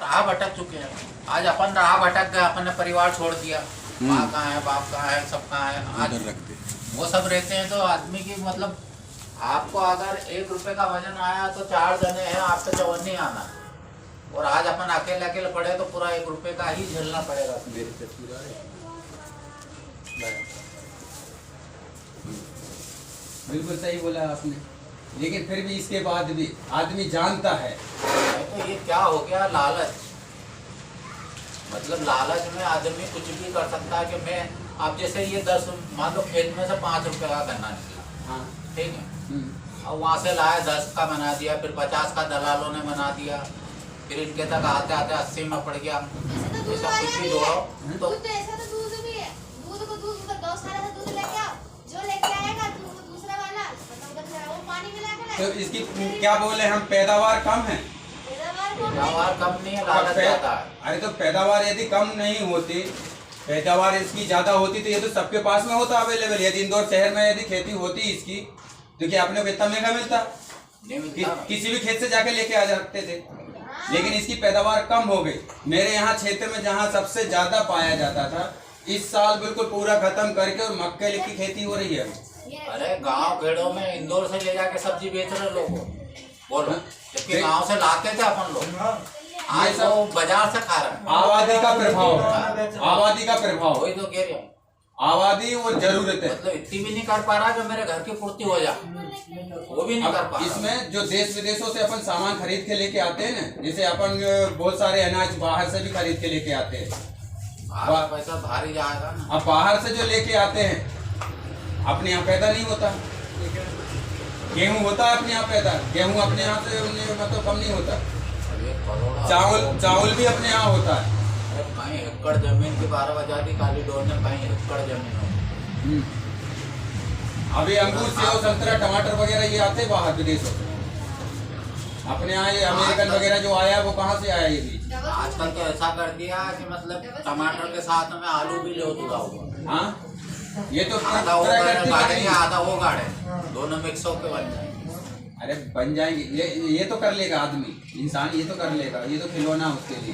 राह भटक चुके हैं। आज अपन राह भटक गए, अपन ने परिवार छोड़ दिया, माँ कहाँ है, बाप कहाँ है, सब कहाँ है। आज वो सब रहते हैं तो आदमी की मतलब आपको अगर 1 रुपए का वजन आया तो 4 जने हैं, आपको 54 आना। और आज अपन अकेले अकेले पड़े तो पूरा 1 रुपए का ही झेलना पड़ेगा। बिल्कुल सही बोला आपने, लेकिन फिर भी इसके बाद भी आदमी जानता है। तो ये क्या हो गया, लालच। मतलब लालच में आदमी कुछ भी कर सकता है कि मैं अब जैसे ये 10 मान लो खेत में से 5 रुपए का गन्ना निकला, हाँ ठीक है, और वहाँ से लाया 10 का बना दिया, फिर 50 का दलालों ने बना दिया, फिर इनके तक आते आते 80 में पड़ गया। ऐसा कुछ भी जोड़ो तो ऐसा तो दूध भी है, दूध को दूध मतलब गौशाला से दूध लेके आओ, जो लेके आएगा दूसरा वाला मतलब वो पानी मिला के तो इसकी क्या बोले हम, पैदावार कम है। पैदावार कम नहीं है, लालच ज्यादा है। अरे तो पैदावार यदि कम नहीं होती, पैदावार इसकी ज्यादा होती तो ये तो सबके पास में होता अवेलेबल। यदि इंदौर शहर में यदि खेती होती इसकी तो क्या अपने को इतना महंगा मिलता? नहीं मिलता। किसी भी खेत से जाके लेके आ जाते थे, लेकिन इसकी पैदावार कम हो गई। मेरे यहाँ क्षेत्र में जहाँ सबसे ज्यादा पाया जाता था, इस साल बिल्कुल पूरा खत्म करके और मक्के की खेती हो रही है। अरे गांव खेड़ों में इंदौर से ले जाके सब्जी बेच रहे लोग, बोलो, जबकि गांव से लाते थे अपन लोग, आज वो बाजार से खा रहे हैं। आबादी का प्रभाव, आबादी का प्रभाव, वही तो कह रही हूँ, आबादी और जरूरत है। मतलब इतनी भी नहीं कर पा रहा जो मेरे घर की पूर्ति हो जाए, वो भी नहीं कर पा रहा। इसमें जो देश विदेशों से अपन सामान खरीद के लेके आते हैं ना, जैसे अपन बहुत सारे अनाज बाहर से भी खरीद के लेके आते हैं, पैसा भारी जाएगा ना। अब बाहर से जो लेके आते हैं अपने यहाँ पैदा नहीं होता। गेहूं होता है अपने यहाँ पैदा, गेहूं अपने यहाँ से मतलब कम नहीं होता। चावल भी अपने यहाँ होता है। कहीं एकड़ जमीन की 12 आजादी काली डोर में कहीं एकड़ जमीन हो। अभी अंगूर सेव संतरा टमाटर वगैरह ये आते बाहर विदेशों से। अपने यहाँ ये अमेरिकन वगैरह जो आया वो कहाँ से आया? ये भी आजकल तो ऐसा कर दिया कि मतलब टमाटर के साथ में आलू भी ले चुका हुआ। हाँ, ये तो आधा वो गाड़े आधा वो गाड़े, दोनों मिक्स होके बन जाए। अरे बन जाएंगे, ये तो कर लेगा आदमी, इंसान ये तो कर लेगा, ये तो खिलौना उसके लिए,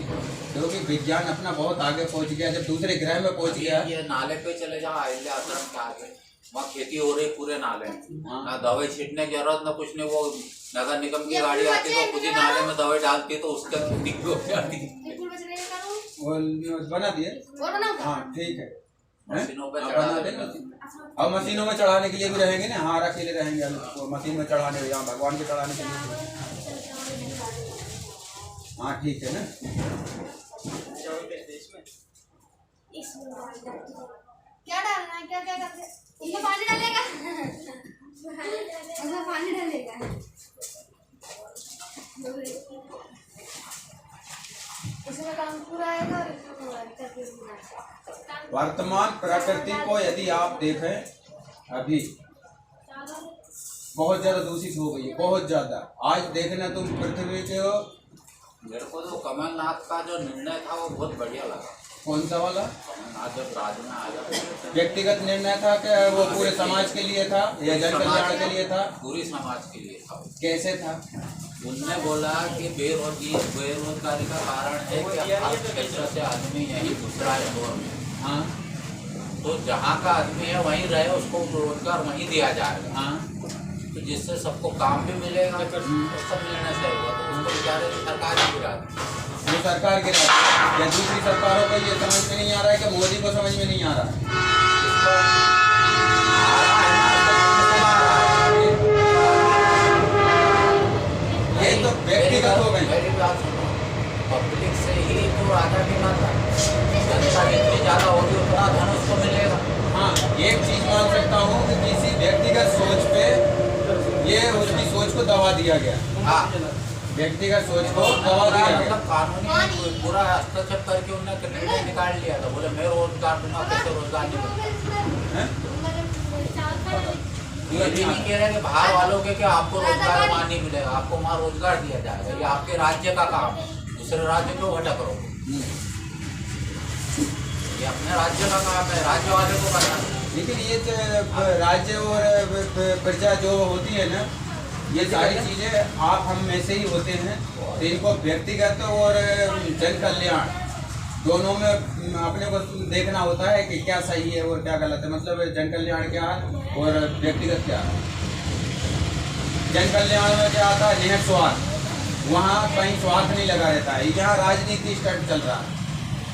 क्योंकि विज्ञान अपना बहुत आगे पहुंच गया। जब दूसरे ग्रह में पहुंच गया, ये नाले पे चले जाओ अहिल्य आश्रम के आगे, वहाँ खेती हो रही पूरे नाले में, ना दवाई छीटने की जरूरत ना कुछ नहीं। वो नगर निगम की गाड़ी आती तो कुछ ही नाले में दवाई डालती तो उसका खेती हो जाती। बना दिए, हाँ ठीक है, मशीनों पे चढ़ा देना। अब मशीनों में चढ़ाने के लिए भी रहेंगे ना, हाँ रखेले रहेंगे मशीन में चढ़ाने, यहाँ भगवान के चढ़ाने के लिए। हाँ ठीक है ना। क्या डालना है, क्या क्या करते हैं? उसमें पानी डालेगा उसमें पानी डालेगा। इसमें काम पूरा आएगा और वर्तमान प्रकृति को यदि आप देखें, अभी बहुत ज्यादा दूषित हो गई है, बहुत ज्यादा। आज देखना तुम पृथ्वी के, मेरे को तो कमलनाथ का जो निर्णय था वो बहुत बढ़िया लगा। कौन सा वाला? कमलनाथ जब राज में आया, व्यक्तिगत निर्णय था कि वो पूरे समाज के लिए था या जन कल्याण के लिए था? पूरी समाज के लिए था। कैसे था? उनने बोला कि बेरोजगारी का कारण है कि हर क्षेत्र से आदमी यही घुस रहा है इंदौर में। हाँ, तो जहाँ का आदमी है वहीं रहे, उसको रोजगार वहीं दिया जाएगा। हाँ, तो जिससे सबको काम भी मिलेगा, सब मिलने से होगा। तो उसको बेचारे सरकार ही गिरा दी। वो सरकार के राज या दूसरी सरकारों को ये समझ में नहीं आ रहा है कि मोदी को समझ में नहीं आ रहा है। ये तो व्यक्तिगत हो गए। मेरी बात सुनो, पब्लिक से ही तो राजा के नाता, जनता जितनी ज्यादा होगी उतना धन उसको मिलेगा। हाँ, एक चीज मान सकता हूँ कि किसी व्यक्तिगत सोच पे ये उसकी सोच को दबा दिया गया। हाँ, व्यक्तिगत सोच को दबा दिया गया। मतलब कानूनी पूरा हस्तक्षेप करके उन्होंने निर्णय निकाल लिया था। बोले मैं रोजगार दूंगा, कैसे रोजगार नहीं दूंगा। ये भी नहीं कह रहे कि बाहर वालों के कि आपको रोजगार वहाँ नहीं मिलेगा, आपको वहाँ रोजगार दिया जाएगा। ये आपके राज्य का काम है, दूसरे राज्य क्यों भटक करोगे? ये अपने राज्य का काम है, राज्य वाले को करना है। लेकिन ये राज्य और प्रजा जो होती है ना, ये सारी चीजें आप हम में से ही होते हैं, तो इनको व्यक्तिगत और जन कल्याण दोनों में अपने को देखना होता है कि क्या सही है और क्या गलत है। मतलब जन कल्याण क्या है और व्यक्तिगत क्या है। जन कल्याण में क्या आता है, निहित स्वार्थ, वहाँ कहीं स्वार्थ नहीं लगा रहता है। यहाँ राजनीति स्टंट चल रहा है,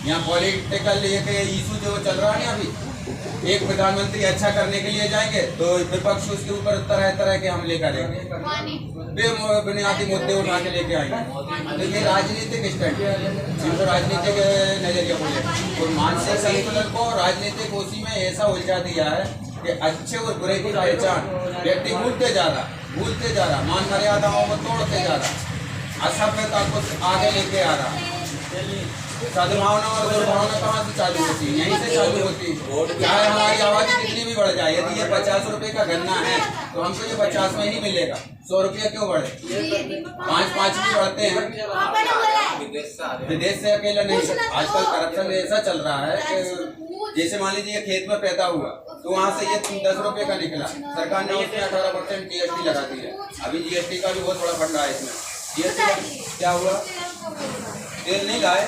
यहाँ पॉलिटिकल एक इशू जो चल रहा है ना, अभी एक प्रधानमंत्री अच्छा करने के लिए जाएंगे तो विपक्ष उसके ऊपर तरह तरह के हमले करेंगे, बेबुनियादी मुद्दे उठा के लेके आएंगे। तो ये राजनीतिक स्टंट, इनको राजनीतिक नजरिया बोले। और मानसिक संतुलन को राजनीतिक उसी में ऐसा उलझा दिया है कि अच्छे और बुरे की पहचान व्यक्ति भूलते जा रहा, मान मर्यादाओं को तोड़ते जा रहा, असभ्यता को आगे लेके आ रहा। सद्भावना और दुर्भावना कहाँ से चालू होती है? यहीं से चालू होती है। चाहे हमारी आबादी कितनी भी बढ़ जाए, यदि ये 50 रुपए का गन्ना है तो हमको ये 50 में ही मिलेगा। 100 रुपया क्यों बढ़े? 5-5 भी बढ़ते हैं। विदेश से अकेला नहीं, आजकल करप्शन ऐसा चल रहा है कि जैसे मान लीजिए खेत में पैदा हुआ तो वहाँ से ये 10 रुपए का निकला, सरकार ने उसमें 18% GST लगा दी है। अभी GST का भी बहुत बड़ा फंडा है इसमें। GST क्या हुआ? तेल नहीं लाए?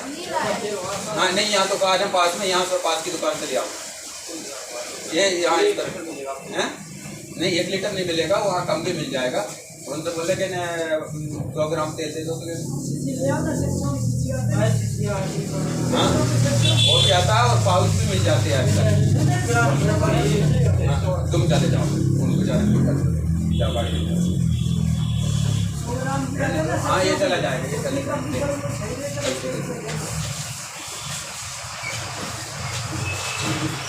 हाँ नहीं, यहाँ तो आज हम पास में, यहाँ से पास की दुकान से ले आओ। ये यहाँ इस तरफ है नहीं, 1 लीटर नहीं मिलेगा, वहाँ कम भी मिल जाएगा। उनसे बोले कि 100 ग्राम तेल दे दो। हाँ वो भी आता है और पाउच भी मिल जाते हैं आजकल। तुम चले जाओ, उनको जाओ गाड़ी। हाँ ये चला जाएगा, ये चलेगा।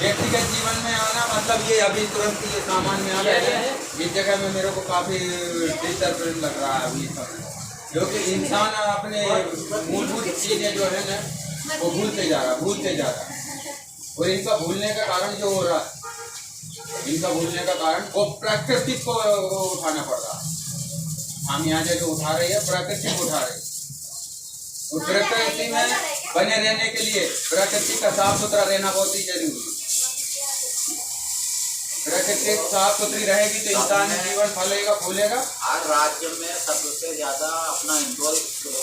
व्यक्तिगत जीवन में आना मतलब ये अभी तुरंत ये सामान में आ गया है। इस जगह में मेरे को काफी डिस्टर्ब लग रहा है अभी सब, क्योंकि इंसान अपने मूलभूत चीजें जो है ना वो भूलते जा रहा है। और इनका भूलने का कारण जो हो रहा है, इनका भूलने का कारण वो प्रकृति को उठाना पड़ रहा है। हम यहाँ जो उठा रहे हैं प्रकृति को उठा रहे हैं। और प्रकृति में बने रहने के लिए प्रकृति का साफ सुथरा रहना बहुत ही जरूरी है। प्रकृति साफ सुथरी रहेगी तो इंसान जीवन फलेगा फूलेगा। हर राज्य में सबसे ज्यादा अपना इंदौर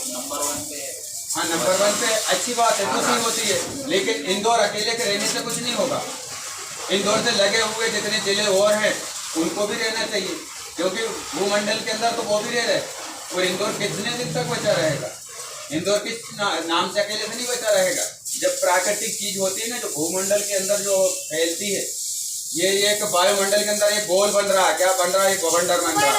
नंबर 1 पे है। हाँ नंबर 1 पे अच्छी बात है, खुशी होती है। लेकिन इंदौर अकेले के रहने से कुछ नहीं होगा। इंदौर से लगे हुए जितने जिले और हैं उनको भी रहना चाहिए, क्योंकि भूमंडल के अंदर तो वो भी रह रहे। और इंदौर कितने दिन तक बचा रहेगा? इंदौर किस नाम से अकेले से नहीं बचा रहेगा। जब प्राकृतिक चीज होती है ना जो भूमंडल के अंदर जो फैलती है, ये एक वायुमंडल के अंदर एक गोल बन रहा है, क्या बन रहा है? एक गोबंडर बन रहा है।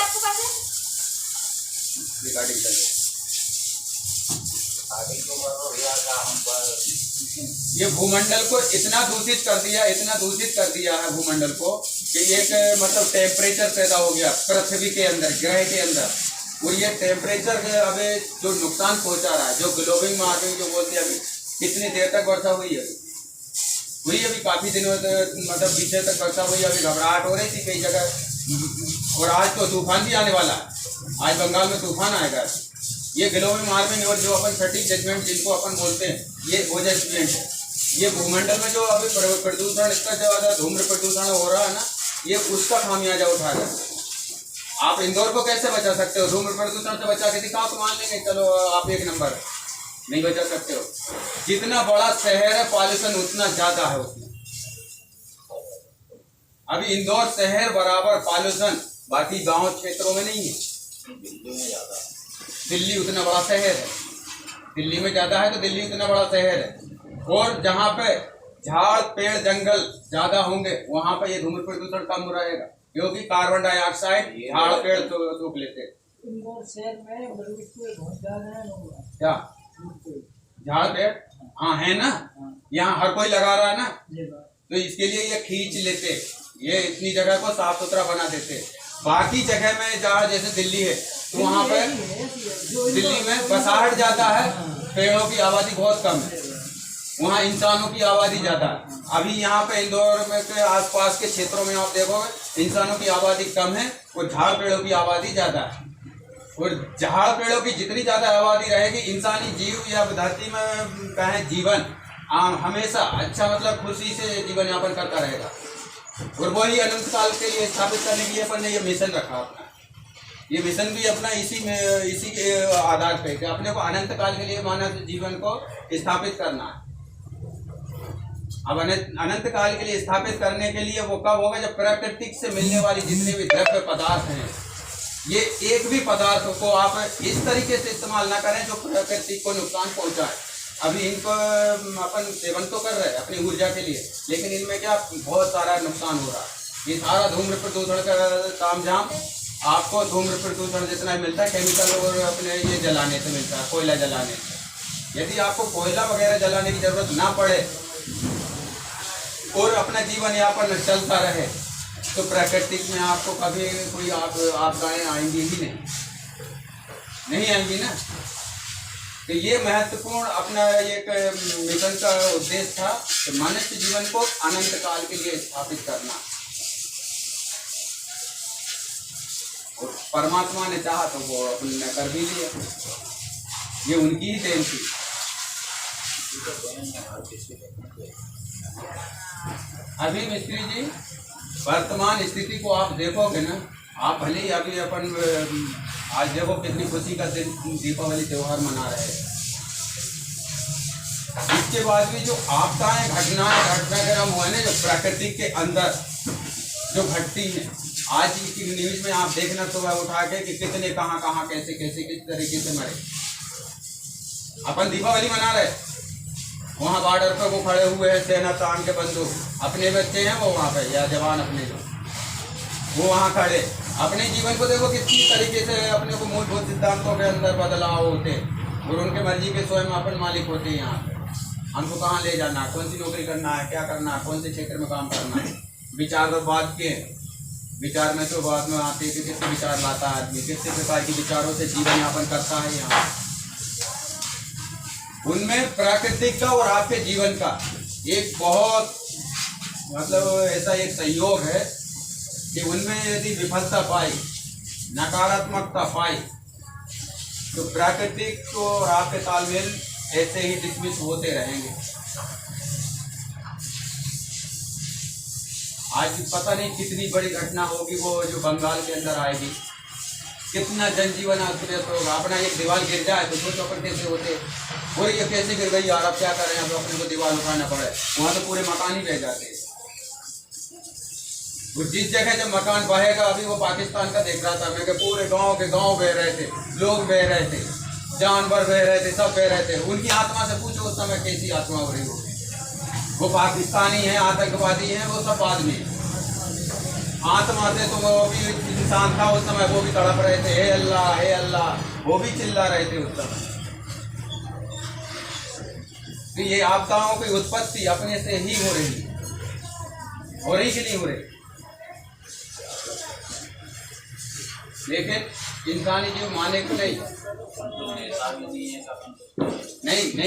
ये भूमंडल को इतना दूषित कर दिया है भूमंडल को कि एक मतलब टेम्परेचर पैदा हो गया पृथ्वी के अंदर, ग्रह के अंदर। और ये टेम्परेचर अभी जो नुकसान पहुंचा रहा है, जो ग्लोबल वार्मिंग जो बोलते हैं, अभी कितनी देर तक वर्षा हुई है? अभी काफी दिनों मतलब पीछे तक वर्षा हुई। अभी घबराहट हो रही थी कई जगह। और आज तो तूफान भी आने वाला है, आज बंगाल में तूफान आएगा। ये ग्लोबल वार्मिंग और जो अपन सटीक जजमेंट जिनको अपन बोलते हैं, ये वो जजमेंट है। ये भूमंडल में जो अभी प्रदूषण, इतना ज्यादा धूम्र प्रदूषण हो रहा है ना, ये उसका खामियाजा उठा रहा है। आप इंदौर को कैसे बचा सकते हो? धूम्र प्रदूषण से बचा के दिखाओ तो मान लेंगे चलो आप एक नंबर है। नहीं बचा सकते हो। जितना बड़ा शहर है पॉल्यूशन उतना ज्यादा है उसमें। अभी इंदौर शहर बराबर पॉल्यूशन बाकी गांव क्षेत्रों में नहीं है। दिल्ली उतना बड़ा शहर है, दिल्ली में ज्यादा है तो दिल्ली उतना बड़ा शहर है। और जहाँ पे झाड़ पेड़ जंगल ज्यादा होंगे वहां पे ये धूम्र प्रदूषण कम रहेगा, क्योंकि कार्बन डाइऑक्साइड झाड़ पेड़ रोक लेते। क्या झाड़ पेड़? हाँ है ना, यहाँ हर कोई लगा रहा है ना, तो इसके लिए ये खींच लेते, ये इतनी जगह को साफ सुथरा बना देते। बाकी जगह में जहाँ जैसे दिल्ली है तो वहाँ पे दिल्ली में बसाहट ज्यादा है, पेड़ों की आबादी बहुत कम है, वहाँ इंसानों की आबादी ज्यादा है। अभी यहाँ पे इंदौर में के आसपास के क्षेत्रों में आप देखोगे इंसानों की आबादी कम है और झाड़ पेड़ों की आबादी ज्यादा है। और झाड़ पेड़ों की जितनी ज्यादा आबादी रहेगी, इंसानी जीव या धरती में कहें जीवन हमेशा अच्छा मतलब खुशी से जीवन यापन करता रहेगा। और वही अनंत काल के लिए स्थापित करने के लिए अपन ने ये मिशन रखा अपना। ये मिशन भी अपना इसी के आधार पे कि अपने को अनंत काल के लिए मानव जीवन को स्थापित करना है। अब अनंत काल के लिए स्थापित करने के लिए वो कब होगा, जब प्राकृतिक से मिलने वाली जितने भी द्रव्य पदार्थ हैं, ये एक भी पदार्थ को आप इस तरीके से इस्तेमाल ना करें जो प्रकृति को नुकसान पहुंचाए। अभी इनको अपन सेवन तो कर रहे हैं अपनी ऊर्जा के लिए, लेकिन इनमें क्या बहुत सारा नुकसान हो रहा है। ये सारा धूम्र प्रदूषण का तामझाम आपको धूम्र प्रदूषण जितना मिलता है केमिकल और अपने ये जलाने से मिलता है, कोयला जलाने से। यदि आपको कोयला वगैरह जलाने की जरूरत ना पड़े और अपना जीवन यापन चलता रहे तो प्राकृतिक में आपको कभी कोई आपदाएं आएंगी ही नहीं आएंगी ना। तो ये महत्वपूर्ण अपना एक मिशन का उद्देश्य था कि मनुष्य जीवन को अनंत काल के लिए स्थापित करना, और परमात्मा ने चाहा तो वो अपने कर भी लिया। ये उनकी ही देन थी। अभी मिस्त्री जी वर्तमान स्थिति को आप देखोगे ना, आप भले ही अभी अपन आज देखो कितनी खुशी का दिन दीपावली त्योहार मना रहे हैं, इसके बाद भी जो आपदाएं घटनाक्रम हुए ना जो प्रकृति के अंदर जो घटती है, आज की न्यूज में आप देखना सुबह उठा के कि कितने कहाँ कैसे किस तरीके से मरे। अपन दीपावली मना रहे, वहाँ बॉर्डर पर वो खड़े हुए हैं सेना तान के बंदूक, अपने बच्चे हैं वो वहाँ पे या जवान अपने जो वो वहाँ खड़े, अपने जीवन को देखो कितनी तरीके से अपने को मूलभूत सिद्धांतों के अंदर बदलाव होते और उनके मर्जी के स्वयं अपन मालिक होते हैं। यहाँ पे हमको कहाँ ले जाना है, कौन सी नौकरी करना है, क्या करना है, कौन से क्षेत्र में काम करना है, विचार तो बात के विचार में तो बाद में आते कि कितने विचार लाता है आदमी, कितने प्रकार के विचारों से जीवन यापन करता है। यहाँ उनमें प्राकृतिक का और आपके जीवन का एक बहुत मतलब ऐसा एक संयोग है कि उनमें यदि विफलता पाई, नकारात्मकता पाई, तो प्राकृतिक और आपके तालमेल ऐसे ही डिसमिस होते रहेंगे। आज पता नहीं कितनी बड़ी घटना होगी वो जो बंगाल के अंदर आएगी, कितना जनजीवन अस्त होगा। अपना एक दीवार गिर जाए तो सोचो अपन कैसे होते, और ये कैसे गिर गई यार, अब क्या करें, अब अपने को दीवार उठाना पड़े, वहां तो पूरे मकान ही रह जाते। और जिस जगह जब मकान बहेगा, अभी वो पाकिस्तान का देख रहा था मैं कि पूरे गांव के गांव बह रहे थे, लोग बह रहे थे, जानवर बह रहे थे, सब बह रहे थे। उनकी आत्मा से पूछो उस समय कैसी आत्मा हो रही होगी। वो पाकिस्तानी है, आतंकवादी है, वो सब आदमी आत्मा से तो वो भी इंसान था उस समय, वो भी तड़प रहे थे, हे अल्लाह, वो भी चिल्ला रहे थे उस समय। तो ये आपदाओं की उत्पत्ति अपने से ही हो रही कि नहीं हो रही, लेकिन इंसानी जीव माने को नहीं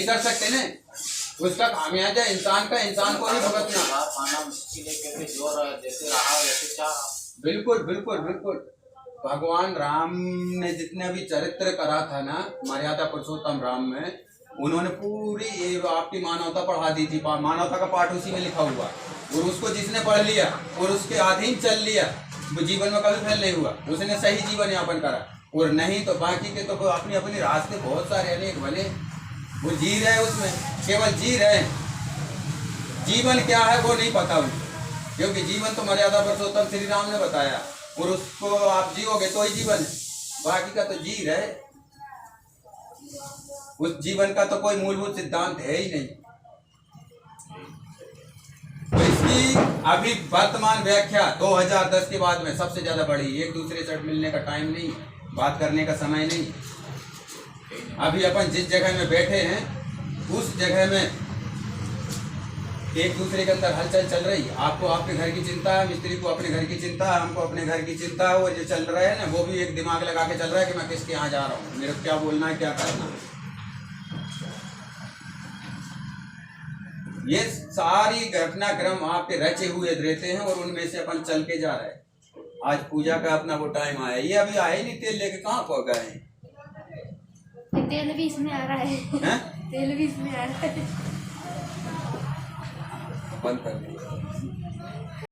कर सकते ना। उसका खामियाजा इंसान को ही भुगतना। बिल्कुल। भगवान राम ने जितने भी चरित्र करा था ना, मर्यादा पुरुषोत्तम राम में, उन्होंने पूरी आपकी मानवता पढ़ा दी थी। मानवता का पाठ उसी में लिखा हुआ, और उसको जिसने पढ़ लिया और उसके अधीन चल लिया, वो जीवन में कभी फेल नहीं हुआ, उसने सही जीवन यापन करा। और नहीं तो बाकी के तो अपनी रास्ते बहुत सारे अनेक भले, वो जी रहे उसमें, केवल जी रहे, जीवन क्या है वो नहीं पता उनको, क्योंकि जीवन तो मर्यादा पुरुषोत्तम श्री राम ने बताया, और उसको आप जियोगे तो ही जीवन है, बाकी का तो जी रहे। उस जीवन का तो कोई मूलभूत सिद्धांत है ही नहीं। तो इसकी अभी वर्तमान व्याख्या 2010 के बाद में सबसे ज्यादा बढ़ी। एक दूसरे से मिलने का टाइम नहीं, बात करने का समय नहीं। अभी अपन जिस जगह में बैठे हैं उस जगह में एक दूसरे के अंदर हलचल चल रही है। आपको आपके घर की चिंता है, मिस्त्री को अपने घर की चिंता है, हमको अपने घर की चिंता है। वो जो चल रहा है ना, वो भी एक दिमाग लगा के चल रहा है कि मैं किसके यहाँ जा रहा हूँ, मेरे को क्या बोलना है, क्या करना है। ये सारी घटनाक्रम आपके रचे हुए रहते हैं और उनमें से अपन चल के जा रहे हैं। आज पूजा का अपना वो टाइम आया, ये अभी आए नहीं, तेल लेके कहाँ पहुँच गए हैं? तेल भी इसमें आ रहा है, तेल भी इसमें आ रहा है, बंद कर दिया।